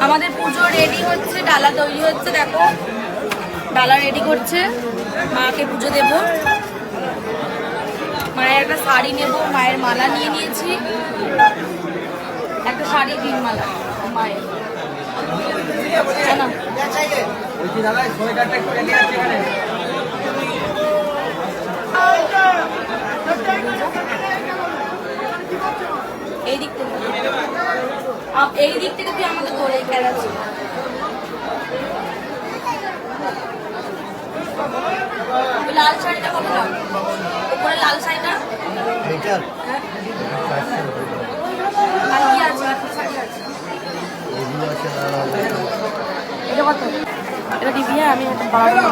আমাদের পুজো রেডি হচ্ছে, ডালা তৈরি হচ্ছে, দেখো ডালা রেডি করছে, মাকে পুজো দেব। মায়ের একটা শাড়ি নেব, মায়ের মালা নিয়ে নিয়েছি, একটা শাড়ি 3 মালা মায়ের। এই দিক থেকে তুই আমাকে ধরে খেলাচ্ছি। লাল শাড়িটা কত দাম? উপরে লাল শাড়িটা আর কি আছে? এটা কত? এটা দিবি? আমি বাড়াবো।